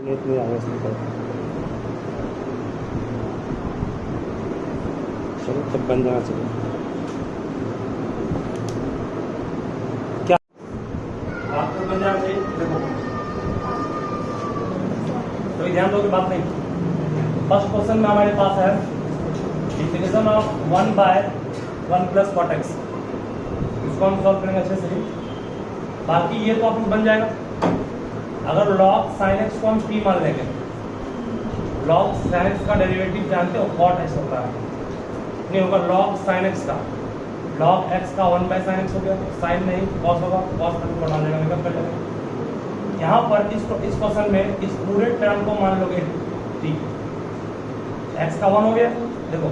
इतनी आगे से निकल चलो तब बन जाना चाहिए। क्या आपको बन जाना चाहिए? देखो तो ध्यान दो कि बात नहीं। फर्स्ट क्वेश्चन में हमारे पास है integration of 1 by 1 plus cot x. इसको हम सॉल्व करेंगे अच्छे से। बाकी ये तो अपन बन जाएगा। अगर log sin x को हम t मान लेंगे, log sin x का डेरिवेटिव जानते हो cot x होता है, नहीं होगा log sin x का, log x का 1 बाय sin x हो गया, sin नहीं cos होगा, cos का बना लेगा, मेकअप कर लेंगे। यहाँ पर इस क्वेश्चन में इस पूरे टर्म को मान लोगे t, x का 1 हो गया, देखो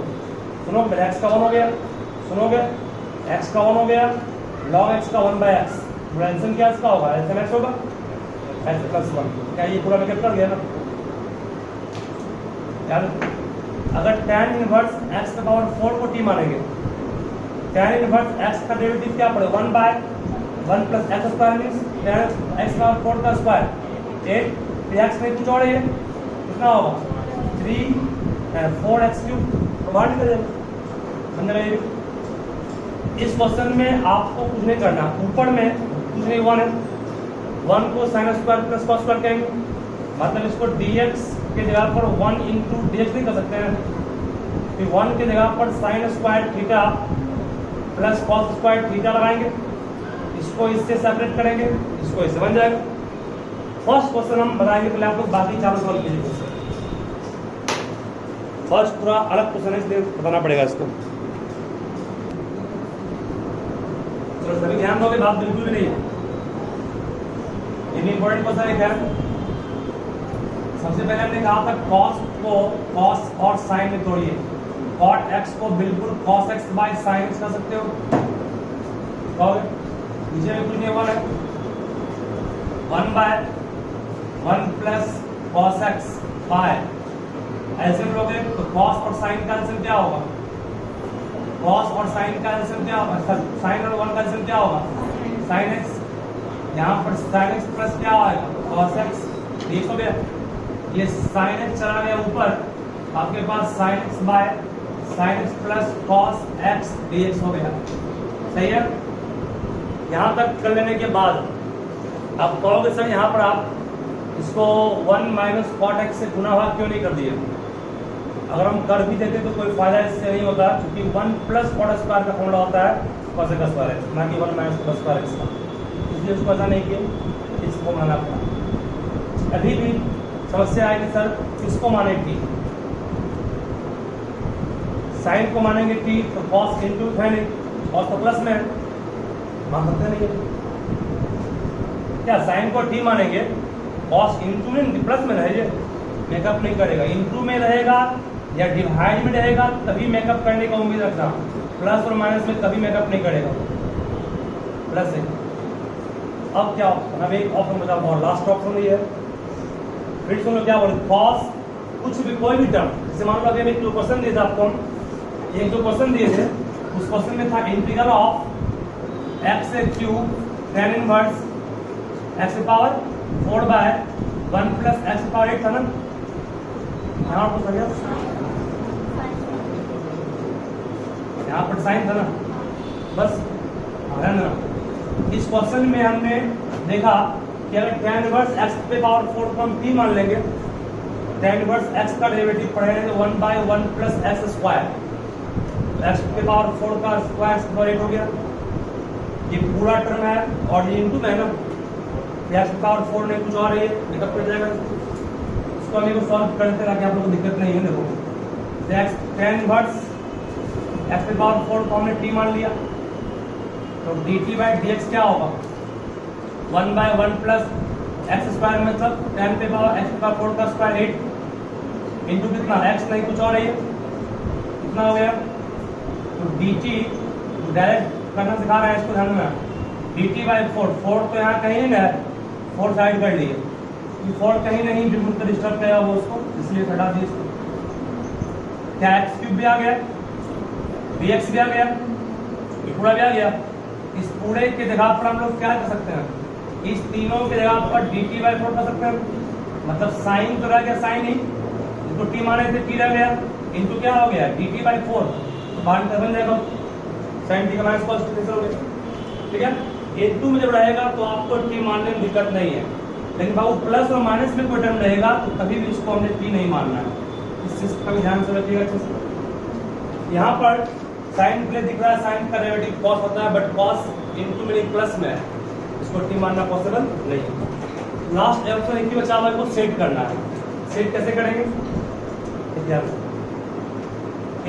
सुनो पहले x का 1 हो गया, सुनोगे x का 1 हो गया, log x का 1 बाय x, एल्सियम क्या इसका होगा, एल्सियम x होगा x प्लस 1। क्या ये पूरा मेकअप कर गया ना यार? अगर tan इनवर्स x का पावर 4 को t मानेंगे, tan इनवर्स x का डेरिवेटिव क्या पड़ेगा, 1 by 1 plus x square means tan x का 4 का स्क्वायर 8, फिर x नहीं कुछ और है, कितना होगा 3 4x क्यूब बाहर निकल जाएगा। समझ रहे हैं? इस क्वेश्चन में आपको कुछ नहीं करना, ऊपर में कुछ नहीं 1 है, 1 को sine square plus cos square कहेंगे, मतलब इसको dx के जगह पर 1 इंटू dx नहीं कर सकते हैं, फिर 1 के जगह पर sine square theta plus cos square theta लगाएंगे, इसको इससे सेपरेट करेंगे, इसको इससे बन जाएगा। फर्स्ट क्वेश्चन हम बताएंगे, पहले आप लोग बाकी चारों सॉल्व कीजिए। फर्स्ट पूरा अलग क्वेश्चन है इसलिए बताना पड़ेगा इसको। तो सभी ध्यान दोगे, बात बिल्कुल भी नहीं है, इंपॉर्टेंट क्वेश्चन है। क्या सबसे पहले हमने कहा था cos को cos और sin में तोड़िए, cot x को बिल्कुल cos x by sin x कर सकते हो, नीचे में कुछ नहीं हुआ है, 1 by 1 plus cos x by एल्सियम लोगे तो cos और sin का एल्सियम क्या होगा, cos और sin का एल्सियम क्या होगा, sin और 1 का एल्सियम क्या होगा sin x, यहाँ पर sin x प्लस क्या आएगा cos x, ठीक हो गया। ये sin x चला गया ऊपर, आपके पास sin x by sin x plus cos x dx हो गया, सही है। यहाँ तक कर लेने के बाद आप कहोगे सर यहाँ पर आप इसको 1 माइनस cot x से गुना हुआ क्यों नहीं कर दिए? अगर हम कर भी देते तो कोई फायदा इससे नहीं होता, क्योंकि 1 प्लस cot स्क्वायर का फॉर्मूला होता है cos x स्क्वायर x, ना कि 1 माइनस cot स्क्वायर x का, इसलिए उसको ऐसा नहीं किया, इसको माना अपना। अभी भी समस्या आएगी सर किसको माने t, साइन को मानेंगे t तो cos इंटू है नहीं, cos तो प्लस में मान सकते नहीं है क्या, साइन को t मानेंगे cos इंटू में प्लस में रहेगा, मेकअप नहीं करेगा, इंटू में रहेगा या डिवाइड में रहेगा तभी मेकअप करने का उम्मीद रखना, प्लस और माइनस में कभी मेकअप नहीं करेगा, प्लस है। अब क्या ऑप्शन, अब एक ऑप्शन बचा और लास्ट ऑप्शन ये है, फिर सुनो क्या बोले, cos कुछ भी कोई भी टर्म, जैसे मान लो अभी एक जो क्वेश्चन दिए थे आपको, एक जो क्वेश्चन दिए थे उस क्वेश्चन में था integral of x cube tan inverse x power 4 by 1 plus x power 8 था ना, यहाँ पर यहाँ पर साइन था ना, बस ध्यान देना। इस क्वेश्चन में हमने देखा कि अगर tan इनवर्स x पे पावर 4 को हम t मान लेंगे, tan इनवर्स x का डेरिवेटिव पढ़ेंगे तो 1 by 1 plus x square, x पे पावर 4 का स्क्वायर स्क्वायर 8 हो गया, ये पूरा टर्म है और ये इंटू में है ना, x पे पावर 4 नहीं कुछ और है, मेकअप कर जाएगा। इसको हम इसको सॉल्व करते ताकि आप लोगों को दिक्कत नहीं है। देखो x tan इनवर्स x पे पावर 4 को हमने t मान लिया, तो dt बाय dx क्या होगा, 1 बाय 1 प्लस एक्स स्क्वायर, मतलब tan पे पावर x पे पावर 4 का स्क्वायर 8 इंटू कितना x नहीं कुछ और है, कितना हो गया, तो dt डायरेक्ट करना सिखा रहा है, इसको ध्यान में, dt बाय 4 तो यहाँ कहीं नहीं है, 4 साइड कर लिए, 4 कहीं नहीं जो मुझको डिस्टर्ब करेगा वो उसको, इसलिए हटा दिए इसको। क्या एक्स क्यूब भी आ गया, dx भी आ गया, ये पूरा भी आ गया, इस पूरे के जगह पर हम लोग क्या कर सकते हैं, इस तीनों के जगह पर dt बाय 4 कर सकते हैं, मतलब साइन तो रह गया साइन ही, इसको टी माने थे टी रह गया, इनटू क्या हो गया dt बाई 4, तो बाहर का बन जाएगा साइन टी का माइनस कॉस टी कैंसिल हो गया, ठीक है। a2 में जब रहेगा तो आपको टी मानने में दिक्कत नहीं है, लेकिन बाबू प्लस और माइनस में कोई टर्म रहेगा तो कभी भी इसको हमने टी नहीं मानना है, इस चीज का भी ध्यान से रखिएगा अच्छे से। यहाँ पर साइन प्लस दिख रहा है, साइन का डेरिवेटिव कॉस होता है, but cos into meaning plus में है, इसको टी मानना पॉसिबल नहीं है। लास्ट ऑप्शन एक ही बचा हुआ है, को सेट करना है। सेट कैसे करेंगे,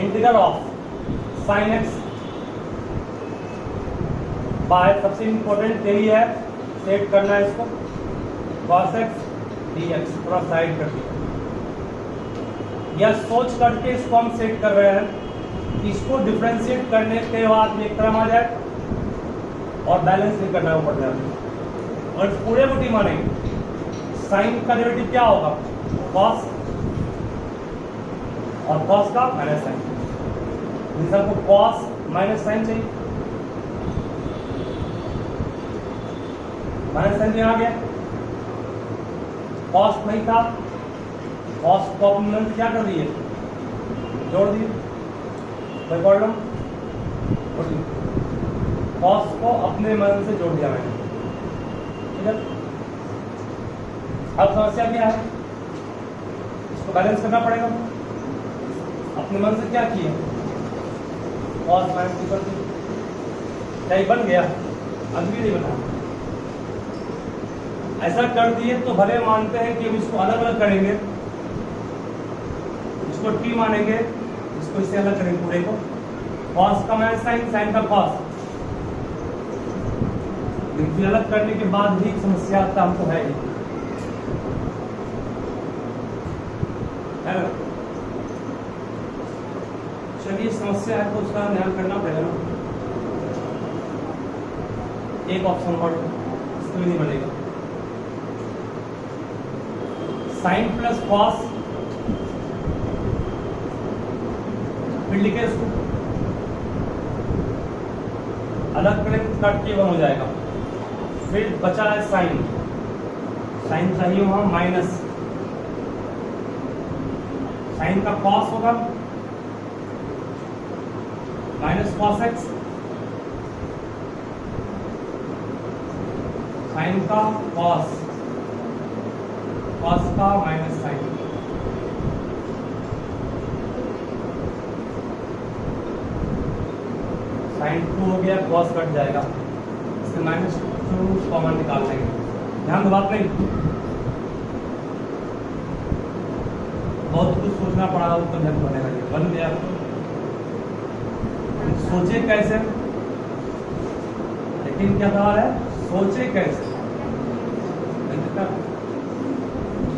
integral of sine x by, सबसे इंपॉर्टेंट यही है सेट करना है इसको, cos x dx, थोड़ा साइड कर दिया, या सोच करके इसको हम सेट कर रहे हैं, इसको डिफरेंशिएट करने के बाद एक टर्म आ जाए और बैलेंस नहीं करना वो पड़ जाए, और पूरे को टी मानेंगे। साइन का डेरिवेटिव क्या होगा cos, और cos का माइनस साइन, जिसका को cos माइनस साइन चाहिए, माइनस साइन आ गया, cos नहीं था, cos को अपन क्या कर दिए, जोड़ दिए, कोई प्रॉब्लम, cos को अपने मन से जोड़ दिया मैंने, ठीक है। अब समस्या क्या है, इसको बैलेंस करना पड़ेगा, अपने मन से क्या किया, cos माइनस इक्वल टू क्या बन गया, अभी भी नहीं बना, ऐसा कर दिए तो भले मानते हैं कि हम इसको अलग अलग करेंगे, इसको टी मानेंगे, इसको इससे अलग करेंगे पूरे को, cos का माइनस साइन, साइन का cos, लेकिन अलग करने के बाद भी समस्या आता हमको है ही, चलिए समस्या है तो उसका ध्यान करना पड़ेगा ना। एक ऑप्शन और इसमें नहीं बनेगा, साइन प्लस कॉस, फिर लिखे इसको अलग करें तो कट के 1 हो जाएगा, फिर बचा है साइन, साइन चाहिए वहां माइनस, साइन का कॉस होगा माइनस कॉस एक्स, साइन का कॉस, कॉस का माइनस साइन, साइन 2 हो गया, कॉस कट जाएगा, इससे माइनस 2 कॉमन निकाल लेंगे, ध्यान दो बात नहीं, बहुत कुछ सोचना पड़ा, उत्तर ध्यान बनेगा, ये बन गया, सोचे कैसे, लेकिन क्या सवाल है, सोचे कैसे,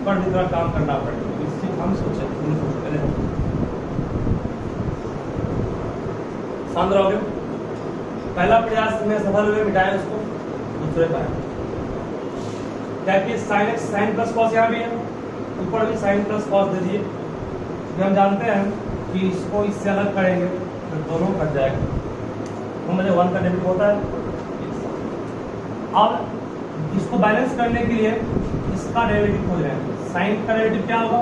पर भी थोड़ा काम करना पड़ेगा, इससे हम सोचे पहले शांत रहोगे। पहला प्रयास में सफल हुए, मिटाएं उसको, दूसरे पर क्या कि sine x sine plus cos यहाँ भी है, ऊपर भी साइन प्लस कॉस दे दिए, हम जानते हैं कि इसको इससे अलग करेंगे तो दोनों कट जाएगा, तो मुझे 1 का डेबिट होता है। अब इसको बैलेंस करने के लिए इसका डेरिवेटिव खोज रहे हैं, साइन का डेरिवेटिव क्या होगा,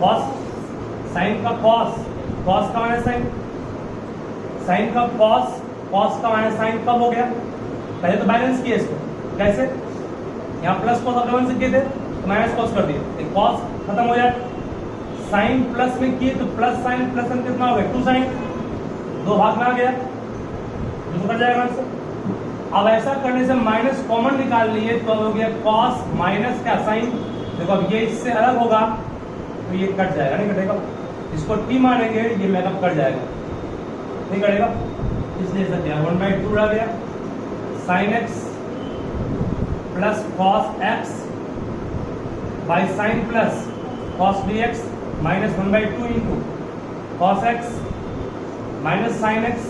कॉस, साइन का कॉस, कॉस का माइनस साइन, साइन का कॉस, कॉस का माइनस साइन कब हो गया, पहले तो बैलेंस किया इसको, कैसे, यहाँ प्लस कॉस अपने 1 से किए थे तो माइनस कॉस कर दिए, कॉस खत्म हो जाए, साइन प्लस में किए तो प्लस साइन प्लस साइन कितना हो गया 2 साइन, 2 भाग में आ गया, तो कट जाएगा इससे। अब ऐसा करने से माइनस कॉमन निकाल लिए तो हो गया कॉस माइनस क्या साइन, देखो अब ये इससे अलग होगा तो ये कट जाएगा, नहीं कटेगा, इसको टी मानेंगे ये मेकअप कट जाएगा, नहीं कटेगा, इसलिए ऐसा किया 1/2 रह गया, sine x plus cos x by sine plus cos D x minus 1/2 into cos x minus sine x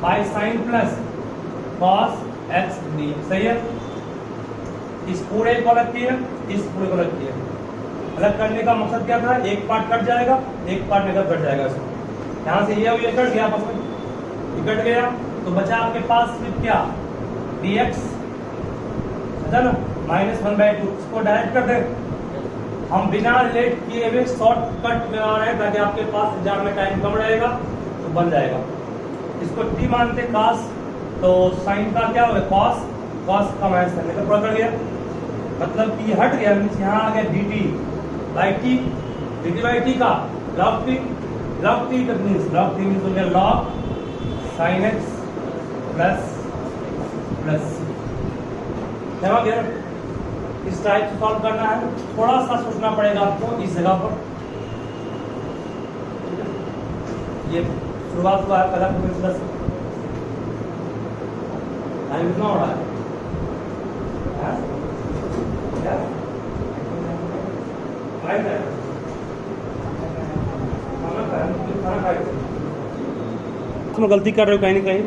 by sine plus cos x D, सही है। इस पूरे को अलग किया, इस पूरे को अलग किया, अलग करने का मकसद क्या था, एक पार्ट कट जाएगा, एक पार्ट निकल कट जाएगा, इसमें यहाँ से ये कट गया, आपस में कट गया तो बचा आपके पास सिर्फ क्या dx, अच्छा ना, माइनस 1/2, इसको डायरेक्ट कर दे, हम बिना लेट किए हुए शॉर्टकट में आ रहे हैं ताकि आपके पास एग्जाम में टाइम कम रहेगा तो बन जाएगा। इसको टी मानते cos, तो साइन का क्या होगा cos, cos का माइनस करने का पकड़ गया, मतलब कि हट गया, मीन्स यहाँ आ गया dt by T, dt by T का log t, log t means हो गया log sin x प्लस समझ गया। इस टाइप से सॉल्व करना है, थोड़ा सा सोचना पड़ेगा आपको इस जगह पर। ये शुरुआत हुआ है पहला प्लस टाइम कितना हो रहा है? तुम गलती कर रहे हो कहीं ना कहीं,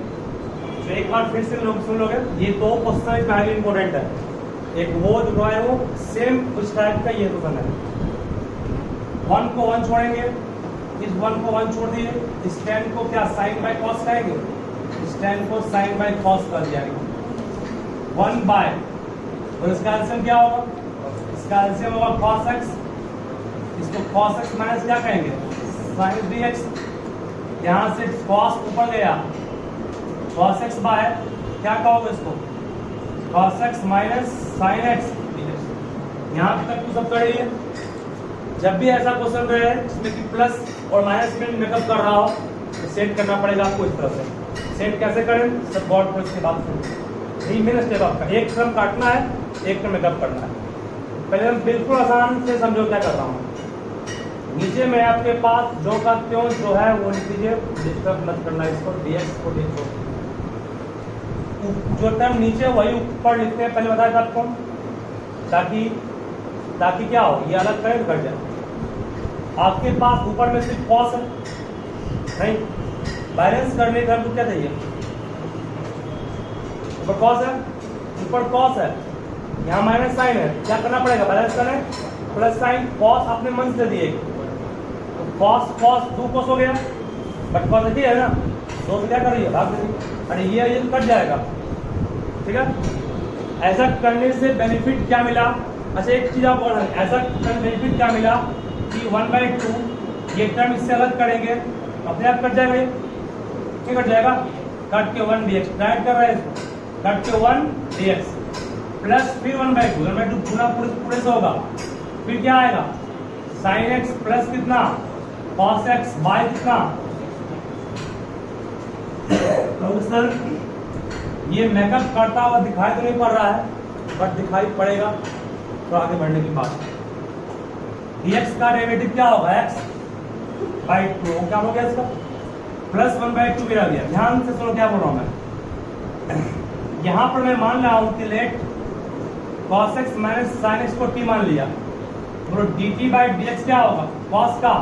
तो एक बार फिर से लोग सुन लोगे। ये दो क्वेश्चन इसमें हाईली इंपॉर्टेंट है, एक वो जो है वो सेम उस टाइप का ये क्वेश्चन है। 1 को 1 छोड़ेंगे, इस 1 को 1 छोड़ दिए, इस 10 को क्या साइन बाय कॉस करेंगे, इस 10 को साइन बाय कॉस कर दिया 1 बाय, और इसका एलसीएम क्या होगा, इसका एलसीएम होगा cos x, इसको cos x माइनस क्या कहेंगे sin dx, यहाँ से cos ऊपर गया cos x बाय क्या कहोगे इसको cos x minus sin x, यहाँ तक तो सब कर लिए। जब भी ऐसा क्वेश्चन रहे जिसमें कि प्लस और माइनस में मेकअप कर रहा हो तो सेट करना पड़ेगा आपको इस तरह से। सेट कैसे करें सब गॉड को इसके बाद यही मेन स्टेप आपका, एक टर्म काटना है, एक टर्म मेकअप करना है। पहले हम बिल्कुल आसान से समझो क्या कर रहा हूँ। नीचे में आपके पास जो का त्यों जो है वो लिख दीजिए, डिस्टर्ब मत करना इसको, dx को लिखो, जो टर्म नीचे वही ऊपर लिखते हैं, पहले बताया था आपको, ताकि क्या हो ये अलग करें घट जाए। आपके पास ऊपर में सिर्फ कॉस है, नहीं बैलेंस करने का तो क्या चाहिए, ऊपर कॉस है, ऊपर कॉस है, यहाँ माइनस साइन है, क्या करना पड़ेगा बैलेंस करना, प्लस साइन, कॉस आपने मन से दिए, तो कॉस कॉस 2 कॉस हो गया, बट कॉस है ना, 2 से क्या कर रही है भाग दीजिए, अरे ये कट जाएगा, ठीक है। ऐसा करने से बेनिफिट क्या मिला, अच्छा एक चीज आप और ऐसा बेनिफिट क्या मिला कि 1/2 ये टर्म इससे अलग करेंगे, अपने आप कट जाएगा, ये क्या कट जाएगा, कट के 1 dx, डायरेक्ट कर रहे हैं, कट के 1 dx प्लस फिर 1/2 पूरा पूरे से होगा, फिर क्या आएगा sin x प्लस कितना cos x बाय कितना, तो सर ये मेकअप करता हुआ दिखाई तो नहीं पड़ रहा है, बट दिखाई पड़ेगा तो आगे बढ़ने की बात। dx का डेरिवेटिव क्या होगा x/2, क्या हो गया इसका प्लस 1/2 भी रह गया। ध्यान से सुनो क्या बोल रहा हूं मैं, यहां पर मैं मान रहा हूं कि let cos x minus sin x को t मान लिया, तो dt/dx क्या होगा cos का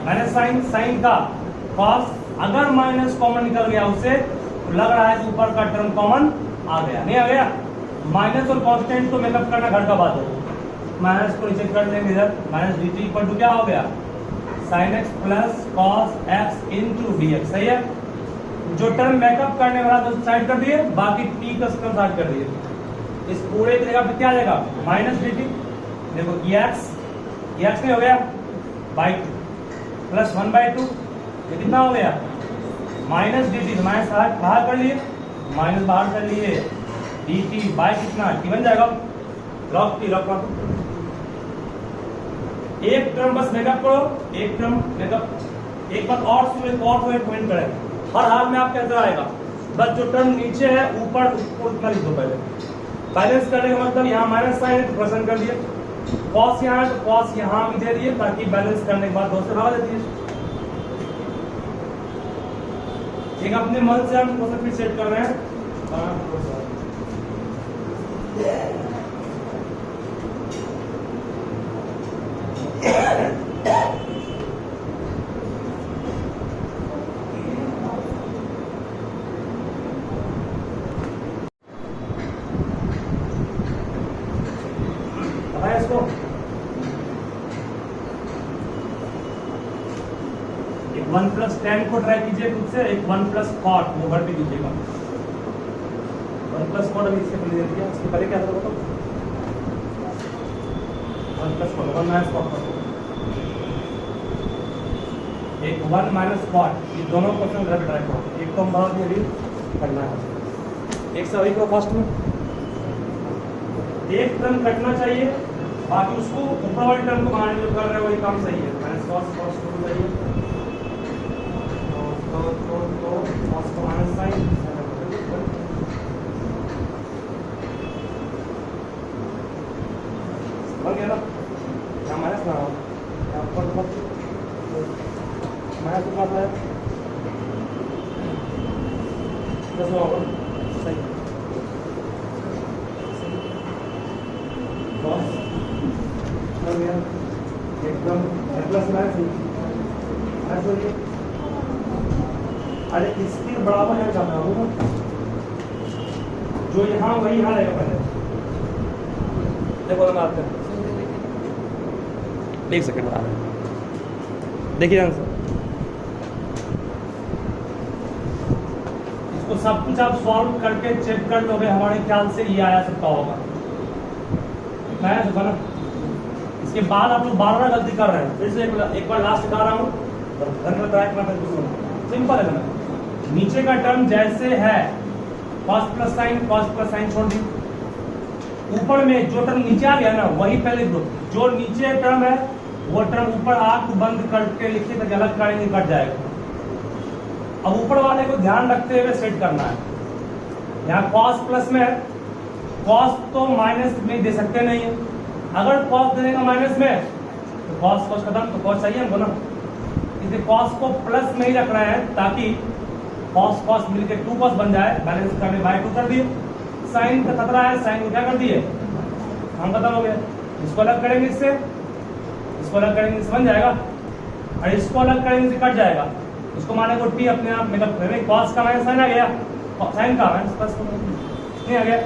माइनस sin का cos, अगर माइनस कॉमन निकल गया उससे तो लग रहा है कि ऊपर का टर्म कॉमन आ गया, नहीं आ गया, माइनस और कांस्टेंट तो मेकअप करना घर का बात है, माइनस को नीचे कर लेंगे इधर, माइनस dt इक्वल टू क्या हो गया sin x plus cos x into dx, सही है। जो टर्म मेकअप करने वाला तो साइड कर दिए, बाकी t का टर्म साइड कर दिए, इस पूरे की जगह पे क्या आ जाएगा माइनस dt, देखो ये x नहीं हो गया बाई प्लस 1/2, ये कितना हो गया माइनस dt, माइनस बाहर कर लिए, माइनस बाहर कर लिए, dt बाय कितना t बन जाएगा log t, log एक टर्म बस मेकअप करो, एक टर्म मेकअप। एक बात और सुनो, कमेंट करें, हर हाल में आप कैसा आएगा, बस जो टर्म नीचे है ऊपर उसको उतना लिख दो, पहले बैलेंस करने का मतलब यहाँ माइनस साइन है तो प्लस कर दिए, कॉस यहाँ है तो कॉस यहाँ भी दे दिए, ताकि बैलेंस करने के बाद 2 से भाग देती है। एक अपने मन से हम क्वेश्चन फिर सेट कर रहे हैं, इसको 1 + tan को ट्राई कीजिए खुद से, एक 1 + cot वो भर भी कीजिएगा। 1 + cot अभी इससे पहले दे दिया, इसके पहले क्या था बताओ, प्लस कॉट 1 माइनस कॉट करो, एक 1 माइनस कॉट, ये दोनों क्वेश्चन घर पे ट्राई करो। एक तो हम बात ये भी करना है, एक से वही करो फर्स्ट में, एक टर्म कटना चाहिए, बाकी उसको ऊपर वाली टर्म को बाहर जो कर रहे हो वही काम सही है। माइनस कॉस कॉस टू सही है, तो कॉस को माइनस साइन बन गया ना, यहाँ माइनस ना हो, यहाँ ऊपर माइनस कितना आता है 10 होगा सही, कॉस हो गया एकदम प्लस माइनस हो गया। अरे इसके बराबर है जाना होगा, जो यहाँ वही यहाँ रहेगा पहले। देखो हम आते हैं, एक सेकंड आ रहा है, देखिए आंसर। इसको सब कुछ आप सॉल्व करके चेक कर लोगे, हमारे ख्याल से ये आया सकता होगा, मैं तो ना। इसके बाद आप लोग बार बार गलती कर रहे हैं, फिर से एक बार लास्ट दिखा रहा हूँ, सिंपल है ना। नीचे का टर्म जैसे है cos प्लस साइन छोड़ दी, ऊपर में जो टर्म नीचे आ गया ना वही पहले ग्रुप, जो नीचे टर्म है वो टर्म ऊपर आंख बंद करके लिखिए तो गलत करेंगे कट जाएगा। अब ऊपर वाले को ध्यान रखते हुए सेट करना है। यहाँ cos प्लस में है, cos तो माइनस में दे सकते नहीं है, अगर cos देने का माइनस में तो cos खत्म, तो cos चाहिए हमको ना, इसलिए cos को प्लस में ही रख रहे हैं ताकि cos मिलके 2 cos बन जाए, बैलेंस करने बाय 2 कर दिए। साइन का खतरा है, साइन को क्या कर दिए हम खत्म हो गया, इसको अलग करेंगे इससे, इसको अलग करेंगे इससे बन जाएगा, और इसको अलग करेंगे इससे कट जाएगा। इसको माने को टी अपने आप मतलब cos का माइनस साइन आ गया, साइन का माइनस प्लस नहीं आ गया,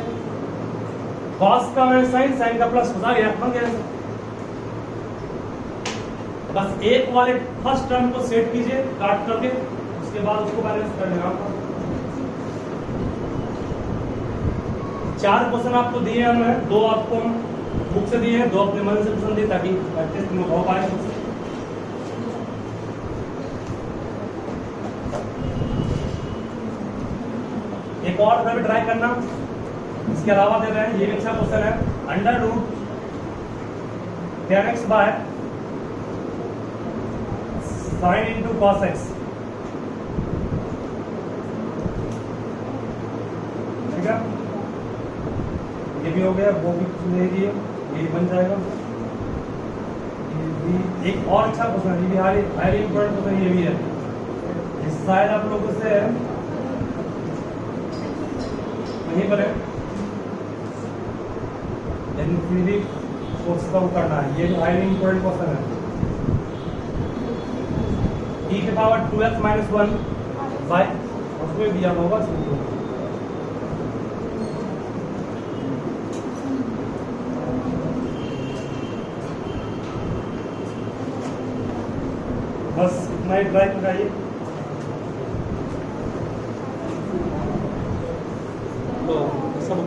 cos का माइनस साइन का प्लस आ गया, बन गया। बस एक वाले फर्स्ट टर्म को सेट कीजिए काट करके, उसके बाद उसको बैलेंस कर लेना। 4 क्वेश्चन आपको दिए हैं, 2 आपको बुक से दिए हैं, 2 अपने मन से क्वेश्चन दिए ताकि टेस्ट में हो पाए। एक और घर ट्राई करना, इसके अलावा दे रहे हैं, ये भी अच्छा क्वेश्चन है, under root tan x by sine into cos x, ठीक है, ये भी हो गया, वो भी ले लिए, ये बन जाएगा। ये भी एक और अच्छा क्वेश्चन, ये भी हाईली इंपॉर्टेंट क्वेश्चन ये भी है, इस शायद आप लोगों से नहीं बने, लेकिन फिर भी कोर्स का करना है, ये भी हाईली इंपॉर्टेंट क्वेश्चन है। e के पावर 2x माइनस 1 बाय, उसमें दिया होगा बस इतना ही ट्राई कराइए। तो सब